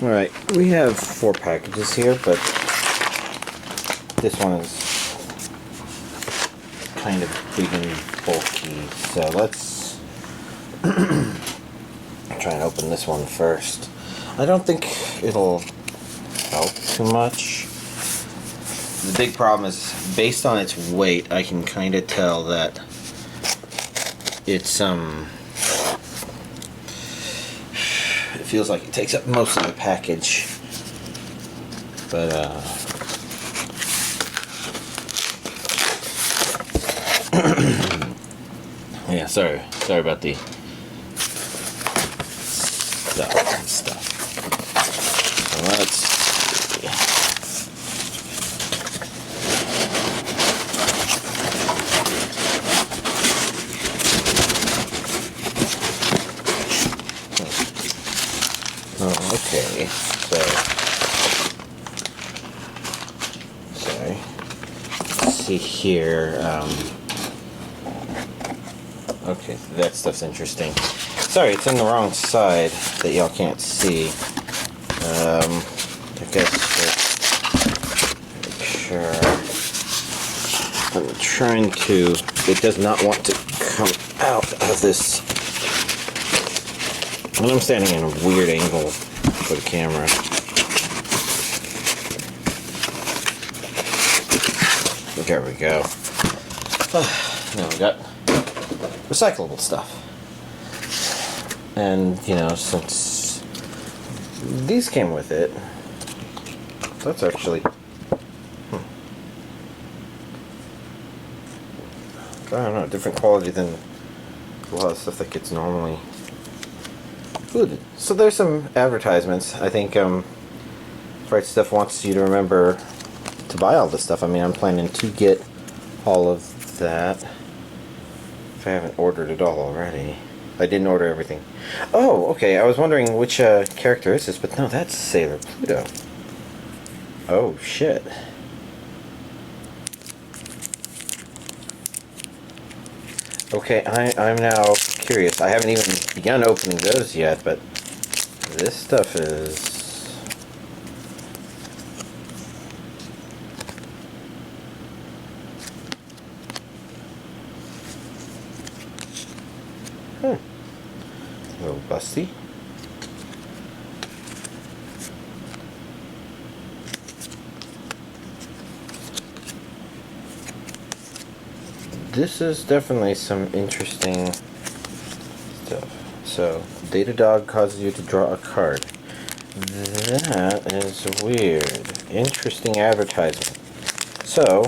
Alright, we have 4 packages here, but this one is kind of big and bulky, so let's try and open this one first. I don't think it'll help too much. The big problem is, based on its weight, I can kind of tell that it's it feels like it takes up most of the package, but yeah, sorry about the stuff. So let's see. Oh, okay, so sorry. Let's see here. Okay, that stuff's interesting. Sorry, it's in the wrong side that y'all can't see. I guess make sure. I'm trying to. It does not want to come out of this. And I'm standing in a weird angle for the camera. There we go. Now we got recyclable stuff. And, you know, since these came with it, that's actually... I don't know, different quality than a lot of stuff that gets normally included. So there's some advertisements. I think Right Stuff wants you to remember to buy all this stuff. I mean, I'm planning to get all of that. If I haven't ordered it all already. I didn't order everything. Oh, okay. I was wondering which character is this, but no, that's Sailor Pluto. Oh, shit. Okay, I'm now curious. I haven't even begun opening those yet, but this stuff is... a little busty. This is definitely some interesting stuff. So, Datadog causes you to draw a card. That is weird. Interesting advertisement. So,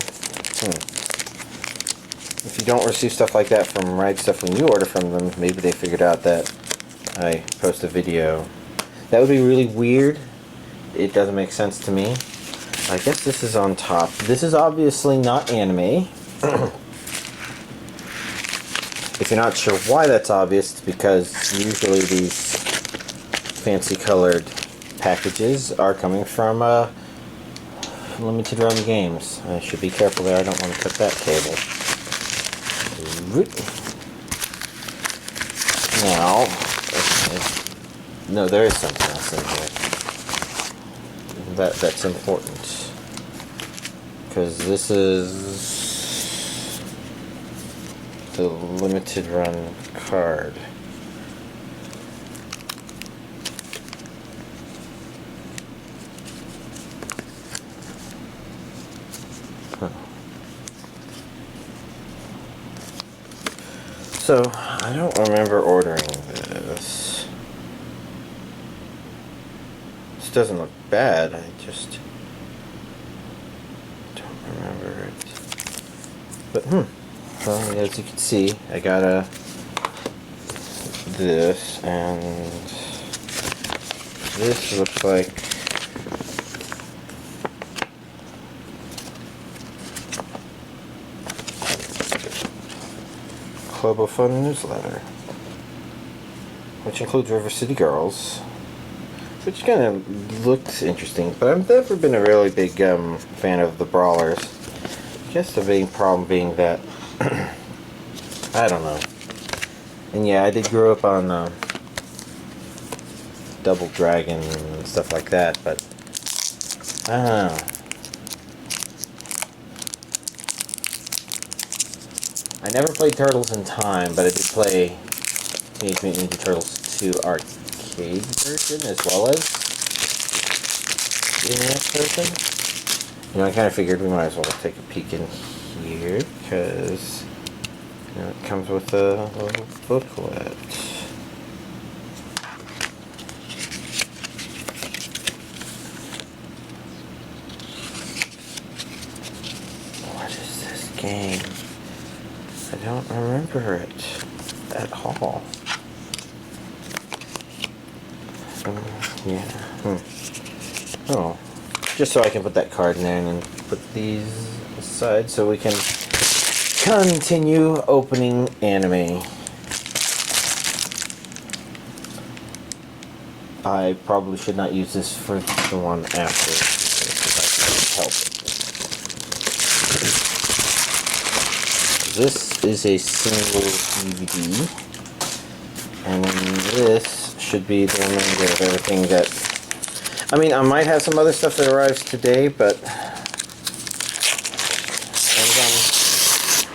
if you don't receive stuff like that from Right Stuff when you order from them, maybe they figured out that I post a video. That would be really weird. It doesn't make sense to me. I guess this is on top. This is obviously not anime. If you're not sure why that's obvious, it's because usually these fancy colored packages are coming from limited run games. I should be careful there, I don't want to cut that cable. Now, no, there is something else in here. That's important. Because this is the limited run card. So, I don't remember ordering this. This doesn't look bad, I just don't remember it. But, well, as you can see, I got this, and this looks like Club of Fun newsletter, which includes River City Girls, which kind of looks interesting, but I've never been a really big fan of the brawlers. I guess the main problem being that I don't know. And yeah, I did grow up on Double Dragon and stuff like that, but I don't know. I never played Turtles in Time, but I did play Teenage Mutant Ninja Turtles 2 arcade version as well as the NES version. You know, I kind of figured we might as well take a peek in here because, you know, it comes with a little booklet. What is this game? I don't remember it at all. Yeah. Oh. Just so I can put that card in there and then put these aside so we can continue opening anime. I probably should not use this for the one after because I can't help it. This is a single DVD, and this should be the remainder of everything that... I mean, I might have some other stuff that arrives today, but Amazon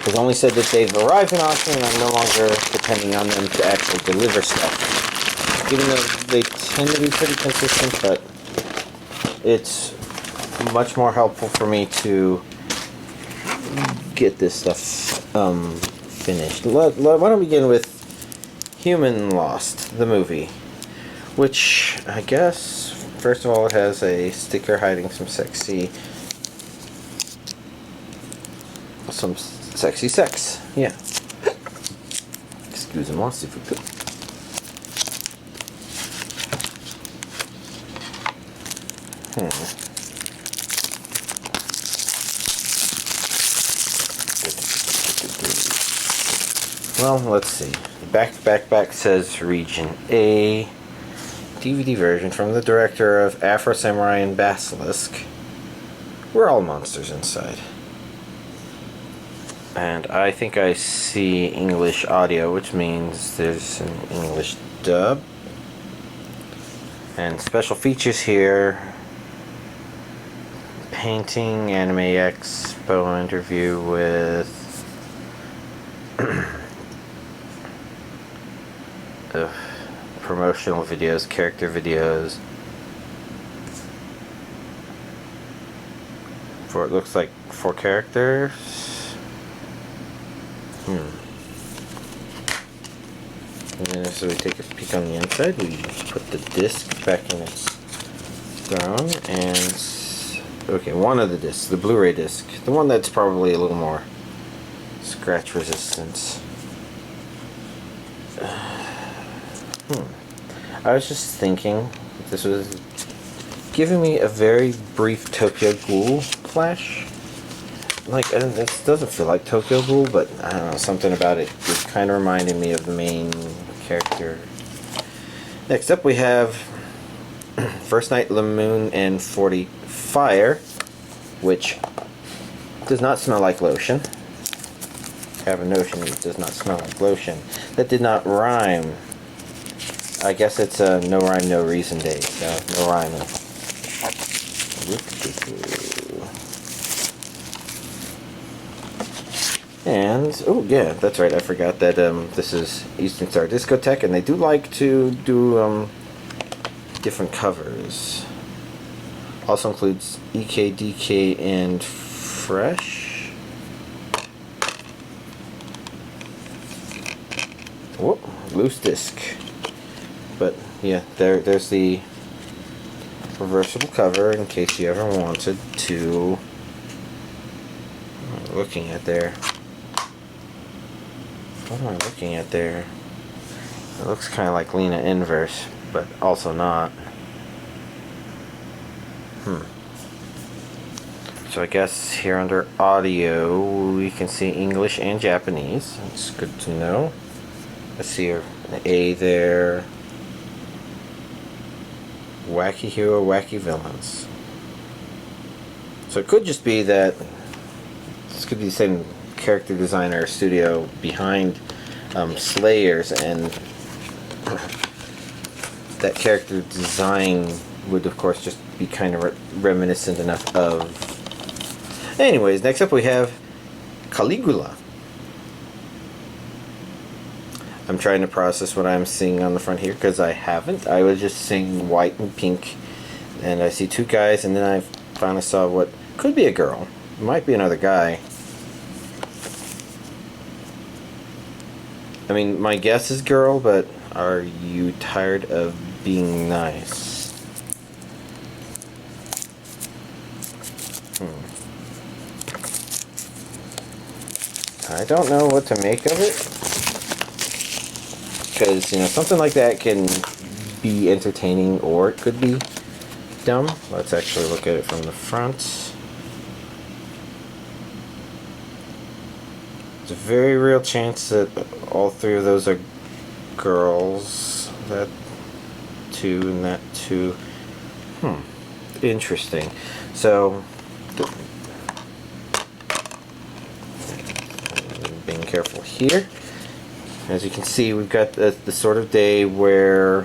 has only said that they've arrived in auction and I'm no longer depending on them to actually deliver stuff. Even though they tend to be pretty consistent, but it's much more helpful for me to get this stuff finished. Why don't we begin with Human Lost, the movie, which I guess... First of all, it has a sticker hiding some sexy sex. Yeah. Excusez-moi, s'il vous plaît. Well, let's see. The back says Region A. DVD version from the director of Afro Samurai and Basilisk. We're all monsters inside. And I think I see English audio, which means there's an English dub. And special features here. Painting, Anime Expo interview with... promotional videos, character videos. For it looks like 4 characters. And then as we take a peek on the inside, we put the disc back in its throne and okay, one of the discs, the Blu-ray disc, the one that's probably a little more scratch resistant. I was just thinking, this was giving me a very brief Tokyo Ghoul flash. Like, this doesn't feel like Tokyo Ghoul, but I don't know, something about it is kind of reminding me of the main character. Next up we have First Night Lamune and 40 Fire, which does not smell like lotion. I have a notion it does not smell like lotion. That did not rhyme. I guess it's a no rhyme, no reason day, so no rhyming. And, oh yeah, that's right, I forgot that this is Eastern Star Discotheque, and they do like to do different covers. Also includes EK, DK, and Fresh. Whoop, loose disc. But yeah, there's the reversible cover in case you ever wanted to. What am I looking at there? What am I looking at there? It looks kind of like Lena Inverse, but also not. So I guess here under audio we can see English and Japanese. That's good to know. Let's see an A there. Wacky hero, wacky villains. So it could just be that this could be the same character designer studio behind Slayers, and that character design would, of course, just be kind of reminiscent enough of. Anyways, next up we have Caligula. I'm trying to process what I'm seeing on the front here because I haven't. I was just seeing white and pink, and I see two guys, and then I finally saw what could be a girl. It might be another guy. I mean, my guess is girl, but are you tired of being nice? I don't know what to make of it, because, you know, something like that can be entertaining or it could be dumb. Let's actually look at it from the front. There's a very real chance that all three of those are girls. That two and that two. Interesting. So, being careful here. As you can see, we've got the sort of day where...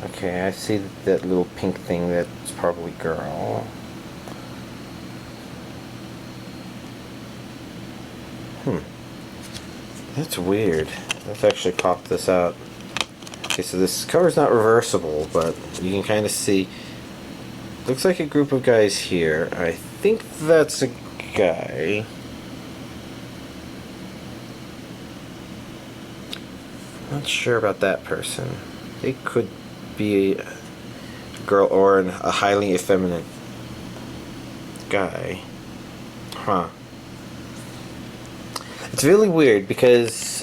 Okay, I see that little pink thing. That's probably girl. That's weird. Let's actually pop this out. Okay, so this cover's not reversible, but you can kind of see... Looks like a group of guys here. I think that's a guy. Not sure about that person. They could be a girl or a highly effeminate guy. Huh. It's really weird because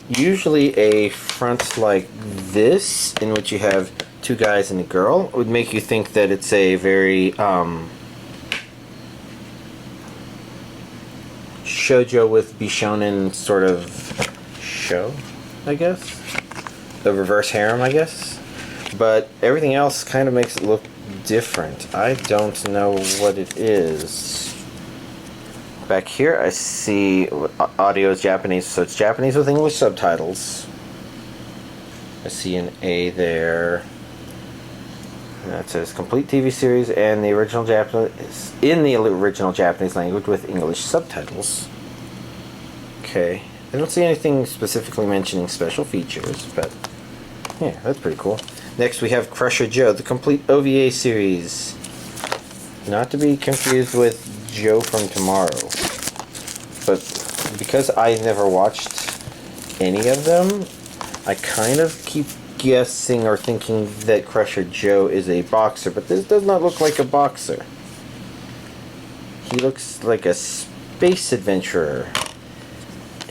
usually a front like this, in which you have two guys and a girl, would make you think that it's a very shoujo with Bishonen sort of show, I guess. The reverse harem, I guess. But everything else kind of makes it look different. I don't know what it is. Back here I see audio is Japanese, so it's Japanese with English subtitles. I see an A there. That says complete TV series and the original Japanese in the original Japanese language with English subtitles. Okay. I don't see anything specifically mentioning special features, but yeah, that's pretty cool. Next we have Crusher Joe, the complete OVA series. Not to be confused with Joe from Tomorrow. But because I never watched any of them, I kind of keep guessing or thinking that Crusher Joe is a boxer, but this does not look like a boxer. He looks like a space adventurer.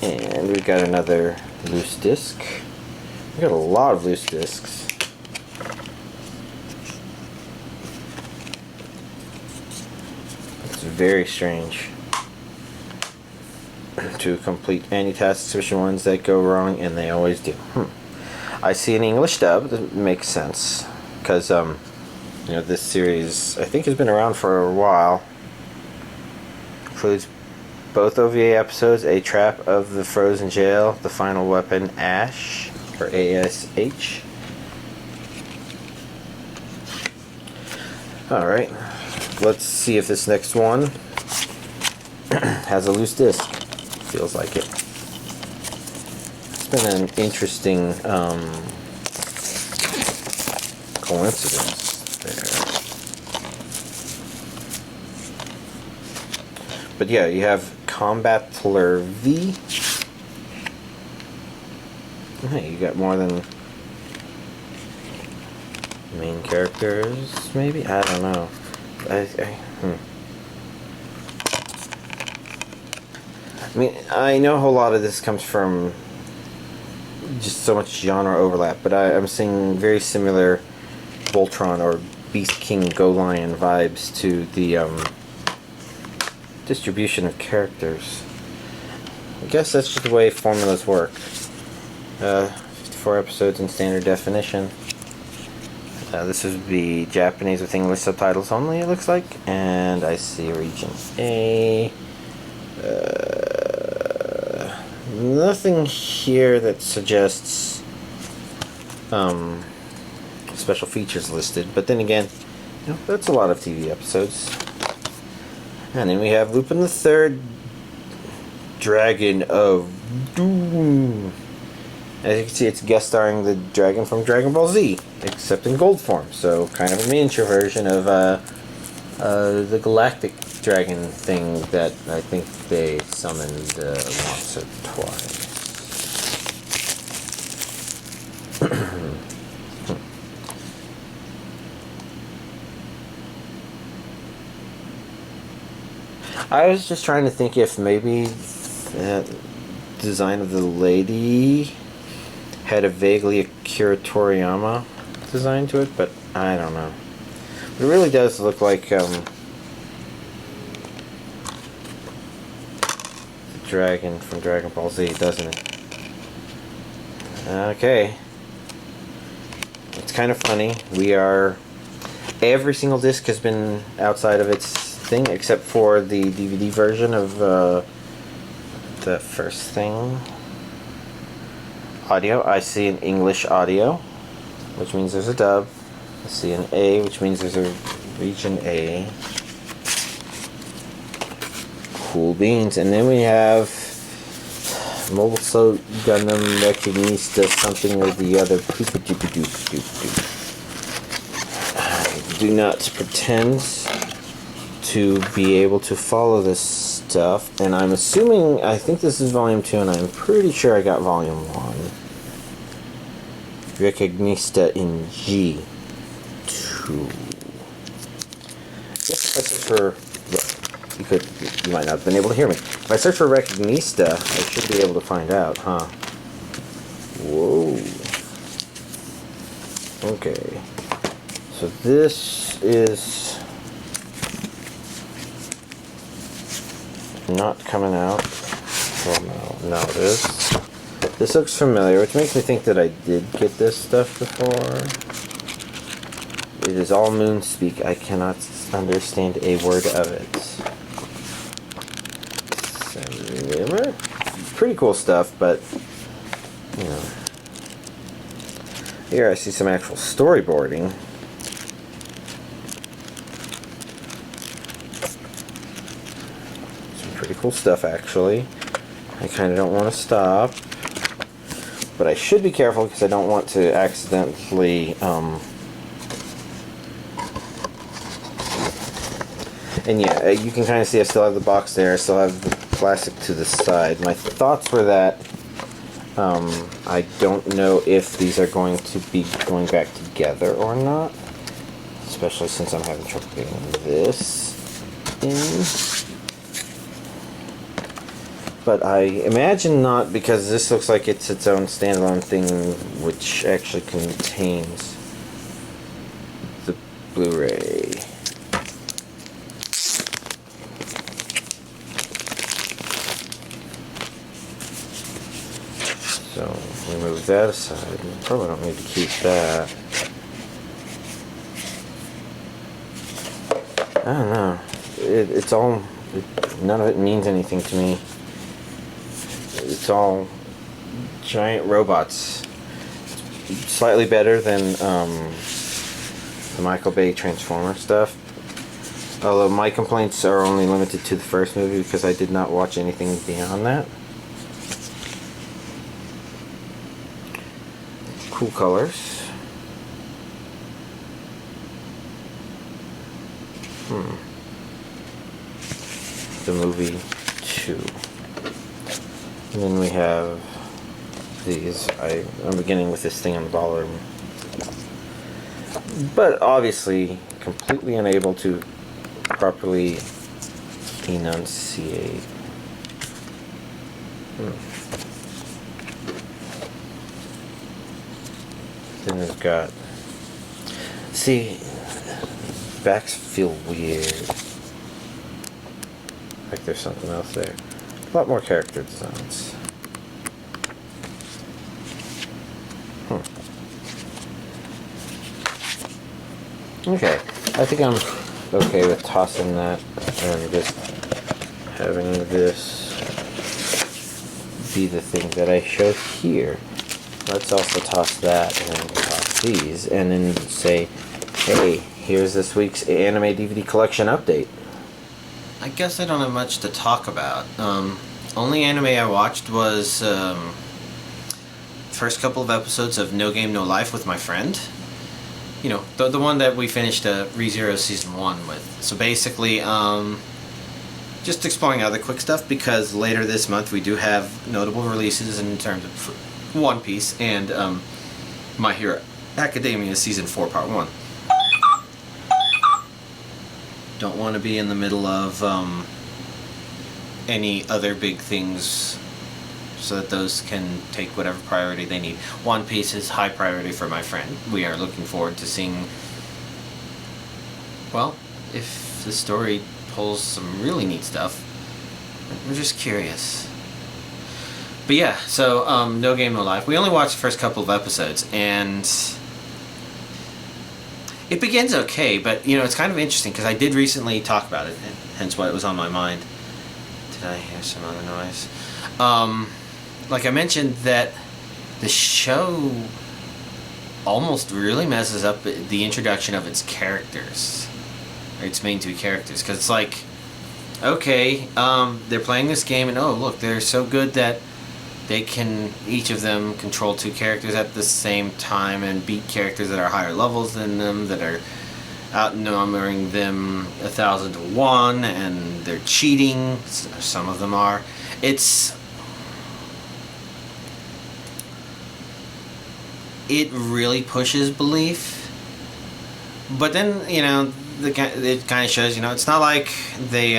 And we've got another loose disc. We've got a lot of loose discs. It's very strange. To complete any tasks, especially ones that go wrong, and they always do. I see an English dub. That makes sense. Because, you know, this series, I think, has been around for a while. Includes both OVA episodes, A Trap of the Frozen Jail, The Final Weapon, Ash, or ASH. Alright, let's see if this next one has a loose disc. Feels like it. It's been an interesting coincidence there. But yeah, you have Combattler V. Hey, you got more than main characters, maybe? I don't know. I mean, I know a whole lot of this comes from just so much genre overlap, but I'm seeing very similar Voltron or Beast King Go Lion vibes to the distribution of characters. I guess that's just the way formulas work. 54 episodes in standard definition. This would be Japanese with English subtitles only, it looks like. And I see region A. Nothing here that suggests special features listed. But then again, you know, that's a lot of TV episodes. And then we have Lupin the Third, Dragon of Doom. As you can see, it's guest starring the dragon from Dragon Ball Z, except in gold form. So kind of a miniature version of the galactic dragon thing that I think they summoned once or twice. I was just trying to think if maybe that design of the lady had a vaguely Akira Toriyama design to it, but I don't know. It really does look like the dragon from Dragon Ball Z, doesn't it? Okay. It's kind of funny. Every single disc has been outside of its thing, except for the DVD version of the first thing. Audio. I see an English audio, which means there's a dub. I see an A, which means there's a region A. Cool beans. And then we have Mobile Suit Gundam Regonista something or the other. I do not pretend to be able to follow this stuff, and I'm assuming, I think this is volume 2, and I'm pretty sure I got volume 1. Regonista in G2. If I search for, well, you might not have been able to hear me. If I search for Regonista, I should be able to find out, huh? Whoa. Okay. So this is not coming out. Well, no, it is. This looks familiar, which makes me think that I did get this stuff before. It is all moon speak. I cannot understand a word of it. Pretty cool stuff, but you know. Here I see some actual storyboarding. Some pretty cool stuff, actually. I kind of don't want to stop, but I should be careful because I don't want to accidentally and yeah, you can kind of see I still have the box there. I still have the plastic to the side. My thoughts were that I don't know if these are going to be going back together or not, especially since I'm having trouble getting this in. But I imagine not, because this looks like it's its own standalone thing, which actually contains the Blu-ray. So we move that aside. Probably don't need to keep that. I don't know. It's all. None of it means anything to me. It's all giant robots. It's slightly better than the Michael Bay Transformer stuff. Although my complaints are only limited to the first movie because I did not watch anything beyond that. Cool colors. The movie 2. And then we have these. I'm beginning with this thing on the ballroom. But obviously completely unable to properly enunciate. Then we've got... See, backs feel weird. Like there's something else there. A lot more character designs. Okay, I think I'm okay with tossing that and just having this be the thing that I show here. let's also toss that and then toss these and then say, hey, here's this week's anime DVD collection update. I guess I don't have much to talk about. Only anime I watched was first couple of episodes of No Game No Life with my friend. You know, the one that we finished ReZero Season 1 with. So basically, just exploring other quick stuff, because later this month we do have notable releases in terms of One Piece and My Hero Academia Season 4 Part 1. Don't want to be in the middle of any other big things, so that those can take whatever priority they need. One Piece is high priority for my friend. We are looking forward to seeing, well, if the story pulls some really neat stuff. We're just curious. But yeah, so No Game No Life. We only watched the first couple of episodes, and it begins okay, but you know, it's kind of interesting because I did recently talk about it, and hence why it was on my mind. Did I hear some other noise? Like I mentioned, that the show almost really messes up the introduction of its characters, or its main two characters, because it's like, okay, they're playing this game, and oh look, they're so good that they can, each of them, control two characters at the same time and beat characters that are higher levels than them, that are outnumbering them 1,000 to 1, and they're cheating. Some of them are. It really pushes belief, but then, you know, it kind of shows, you know, it's not like they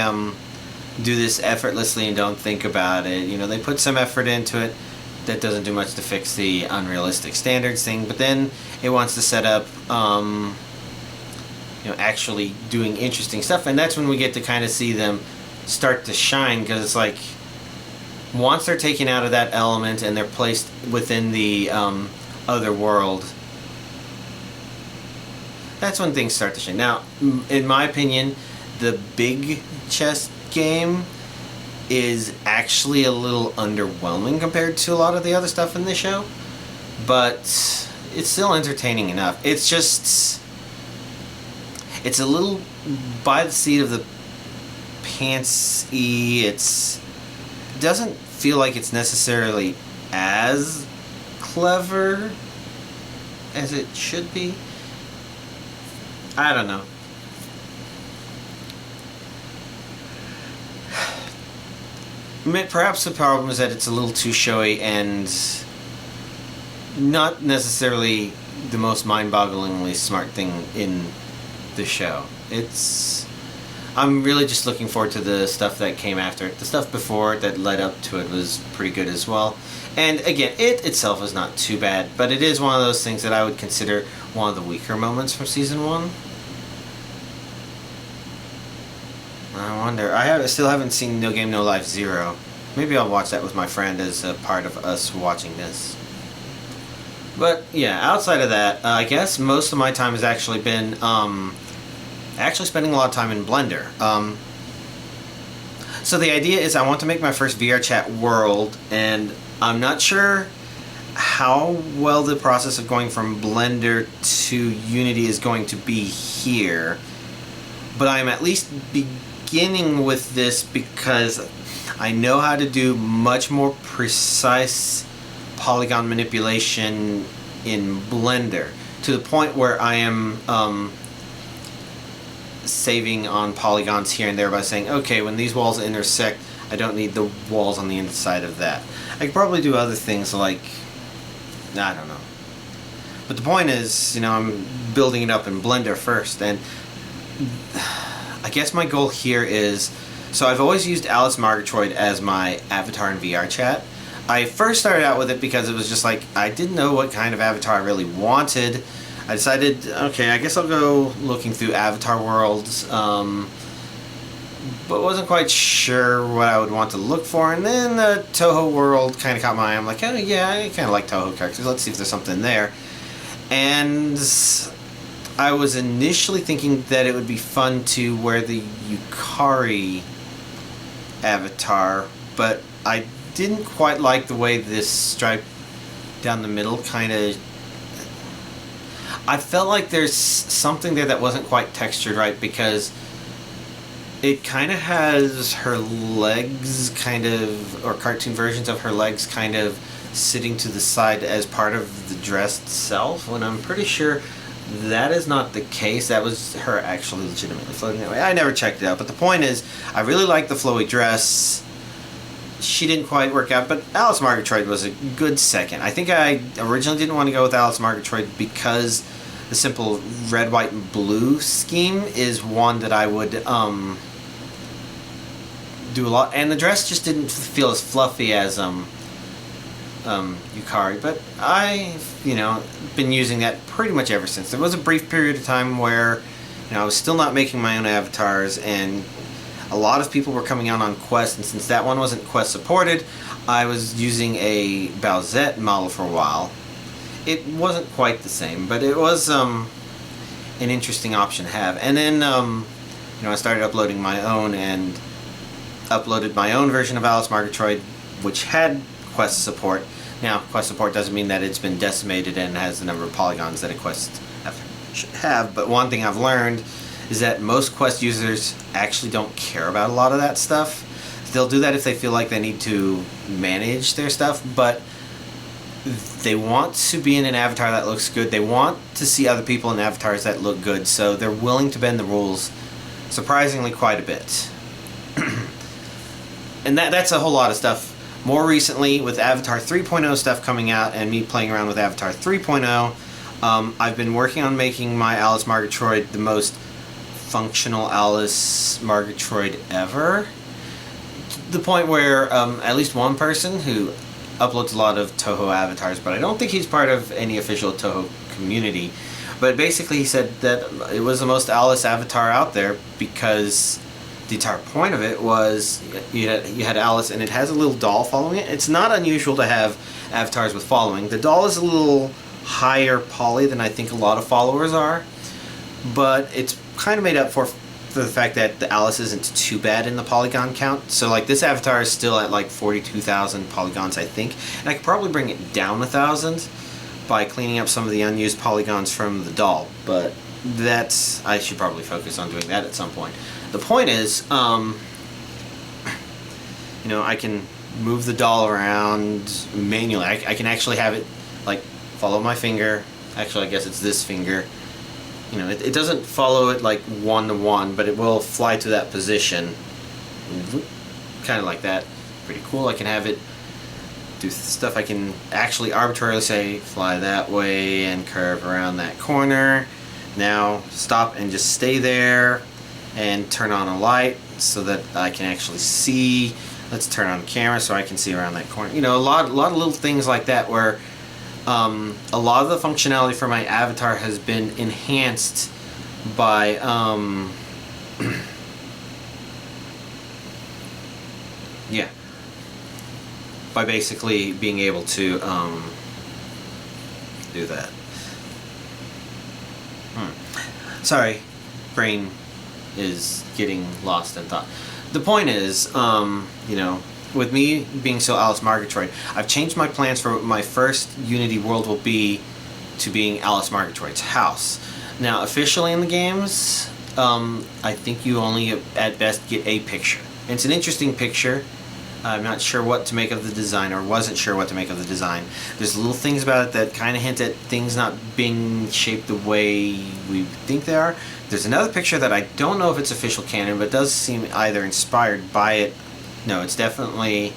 do this effortlessly and don't think about it. You know, they put some effort into it. That doesn't do much to fix the unrealistic standards thing, but then it wants to set up, you know, actually doing interesting stuff, and that's when we get to kind of see them start to shine, because it's like, once they're taken out of that element and they're placed within the other world, that's when things start to shine. Now, in my opinion, the big chess game is actually a little underwhelming compared to a lot of the other stuff in the show, but it's still entertaining enough. It's just, it's a little by the seat of the pants-y. It doesn't feel like it's necessarily as clever as it should be. I don't know. Perhaps the problem is that it's a little too showy and not necessarily the most mind-bogglingly smart thing in the show. I'm really just looking forward to the stuff that came after it. The stuff before that led up to it was pretty good as well. And again, it itself is not too bad, but it is one of those things that I would consider one of the weaker moments from Season 1. I wonder, I still haven't seen No Game No Life 0. Maybe I'll watch that with my friend as a part of us watching this. But yeah, outside of that, I guess most of my time has actually been actually spending a lot of time in Blender. So the idea is I want to make my first VR chat world, and I'm not sure how well the process of going from Blender to Unity is going to be here, but I'm at least beginning with this because I know how to do much more precise polygon manipulation in Blender, to the point where I am saving on polygons here and there by saying, okay, when these walls intersect, I don't need the walls on the inside of that. I could probably do other things like, I don't know. But the point is, you know, I'm building it up in Blender first, and I guess my goal here is, so I've always used Alice Margatroyd as my avatar in VR chat. I first started out with it because it was just like, I didn't know what kind of avatar I really wanted. I decided, okay, I guess I'll go looking through avatar worlds, but wasn't quite sure what I would want to look for. And then the Toho world kind of caught my eye. I'm like, oh yeah, I kind of like Toho characters. Let's see if there's something there. And I was initially thinking that it would be fun to wear the Yukari avatar, but I didn't quite like the way this stripe down the middle kind of... I felt like there's something there that wasn't quite textured right, because it kind of has her legs kind of, or cartoon versions of her legs kind of sitting to the side as part of the dress itself, when I'm pretty sure that is not the case. That was her actually legitimately floating that way. I never checked it out, but the point is, I really like the flowy dress. She didn't quite work out, but Alice Murgatroyd was a good second. I think I originally didn't want to go with Alice Murgatroyd because the simple red, white, and blue scheme is one that I would do a lot, and the dress just didn't feel as fluffy as Yukari, but I've, been using that pretty much ever since. There was a brief period of time where, I was still not making my own avatars, and a lot of people were coming out on Quest, and since that one wasn't Quest supported, I was using a Bowsette model for a while. It wasn't quite the same, but it was an interesting option to have. And then, I started uploading my own, and uploaded my own version of Alice Murgatroyd, which had Quest support. Now, Quest support doesn't mean that it's been decimated and has the number of polygons that a Quest should have, but one thing I've learned is that most Quest users actually don't care about a lot of that stuff. They'll do that if they feel like they need to manage their stuff, but they want to be in an avatar that looks good. They want to see other people in avatars that look good, so they're willing to bend the rules surprisingly quite a bit. And that's a whole lot of stuff. More recently, with Avatar 3.0 stuff coming out and me playing around with Avatar 3.0, I've been working on making my Alice Murgatroyd the most functional Alice Murgatroyd ever. To the point where at least one person who uploads a lot of Toho avatars, but I don't think he's part of any official Toho community, but basically he said that it was the most Alice avatar out there because the entire point of it was you had Alice, and it has a little doll following it. It's not unusual to have avatars with following. The doll is a little higher poly than I think a lot of followers are, but it's kind of made up for the fact that the Alice isn't too bad in the polygon count. So like this avatar is still at like 42,000 polygons, I think, and I could probably bring it down 1,000 by cleaning up some of the unused polygons from the doll, but I should probably focus on doing that at some point. The point is, I can move the doll around manually. I can actually have it, like, follow my finger. Actually, I guess it's this finger. It doesn't follow it, like, one-to-one, but it will fly to that position. Kind of like that. Pretty cool. I can have it do stuff. I can actually arbitrarily say, fly that way and curve around that corner. Now, stop and just stay there. And turn on a light so that I can actually see. Let's turn on the camera so I can see around that corner. A lot of little things like that where a lot of the functionality for my avatar has been enhanced by by basically being able to do that. Sorry, brain is getting lost in thought. The point is, with me being so Alice Murgatroyd, I've changed my plans for what my first Unity world will be to being Alice Murgatroyd's house. Now, officially in the games, I think you only at best get a picture. It's an interesting picture. I'm not sure what to make of the design, or wasn't sure what to make of the design. There's little things about it that kind of hint at things not being shaped the way we think they are. There's another picture that I don't know if it's official canon, but it does seem either inspired by it. No, it's definitely...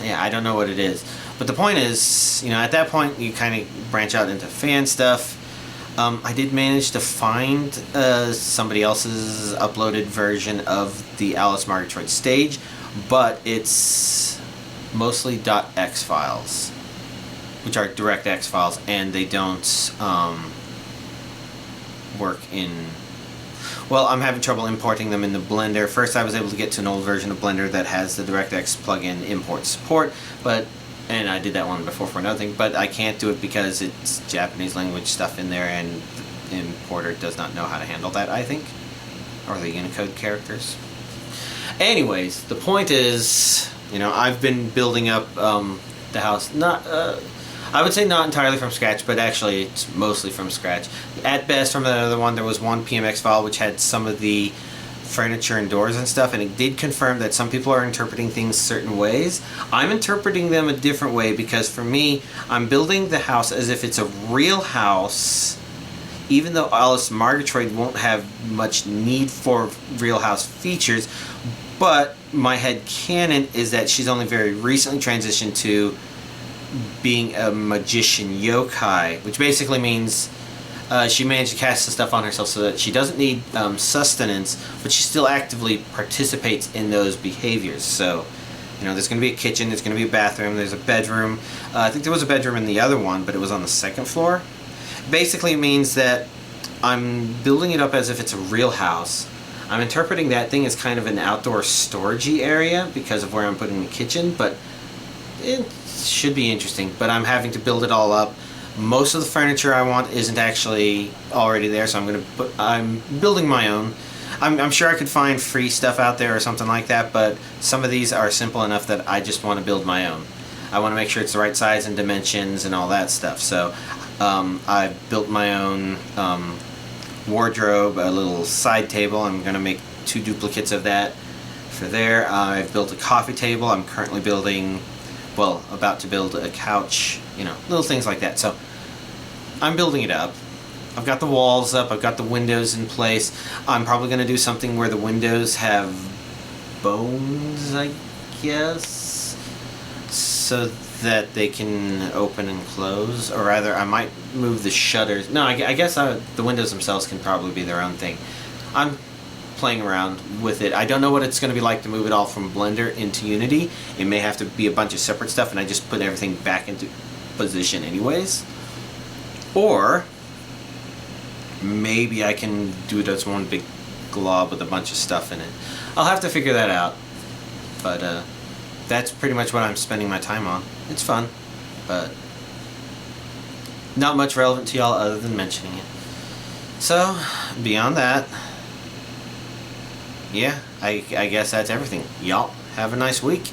I don't know what it is. But the point is, at that point, you kind of branch out into fan stuff. I did manage to find somebody else's uploaded version of the Alice Murgatroyd stage, but it's mostly .x files, which are DirectX files, and they don't work in... Well, I'm having trouble importing them into Blender. First, I was able to get to an old version of Blender that has the DirectX plugin import support, and I did that one before for another thing, but I can't do it because it's Japanese language stuff in there, and the importer does not know how to handle that, I think, or the Unicode characters. Anyways, the point is, I've been building up the house. Not, I would say not entirely from scratch, but actually it's mostly from scratch. At best, from the other one, there was one PMX file which had some of the furniture and doors and stuff, and it did confirm that some people are interpreting things certain ways. I'm interpreting them a different way because for me, I'm building the house as if it's a real house, even though Alice Margatroyd won't have much need for real house features, but my headcanon is that she's only very recently transitioned to being a magician yokai, which basically means she managed to cast the stuff on herself so that she doesn't need sustenance, but she still actively participates in those behaviors. So, you know, there's going to be a kitchen, there's going to be a bathroom, there's a bedroom. I think there was a bedroom in the other one, but it was on the second floor. Basically means that I'm building it up as if it's a real house. I'm interpreting that thing as kind of an outdoor storagey area because of where I'm putting the kitchen, but it should be interesting. But I'm having to build it all up. Most of the furniture I want isn't actually already there, so I'm building my own. I'm sure I could find free stuff out there or something like that, but some of these are simple enough that I just want to build my own. I want to make sure it's the right size and dimensions and all that stuff. So I've built my own wardrobe, a little side table. I'm going to make 2 duplicates of that for there. I've built a coffee table. I'm currently building, well, about to build a couch, you know, little things like that. So I'm building it up. I've got the walls up, I've got the windows in place. I'm probably going to do something where the windows have bones, I guess, so that they can open and close, or rather I might move the shutters. No, I guess the windows themselves can probably be their own thing. I'm playing around with it. I don't know what it's going to be like to move it all from Blender into Unity. It may have to be a bunch of separate stuff and I just put everything back into position anyways. Or maybe I can do it as one big glob with a bunch of stuff in it. I'll have to figure that out. But that's pretty much what I'm spending my time on. It's fun, but not much relevant to y'all other than mentioning it. So, beyond that, yeah, I guess that's everything. Y'all have a nice week.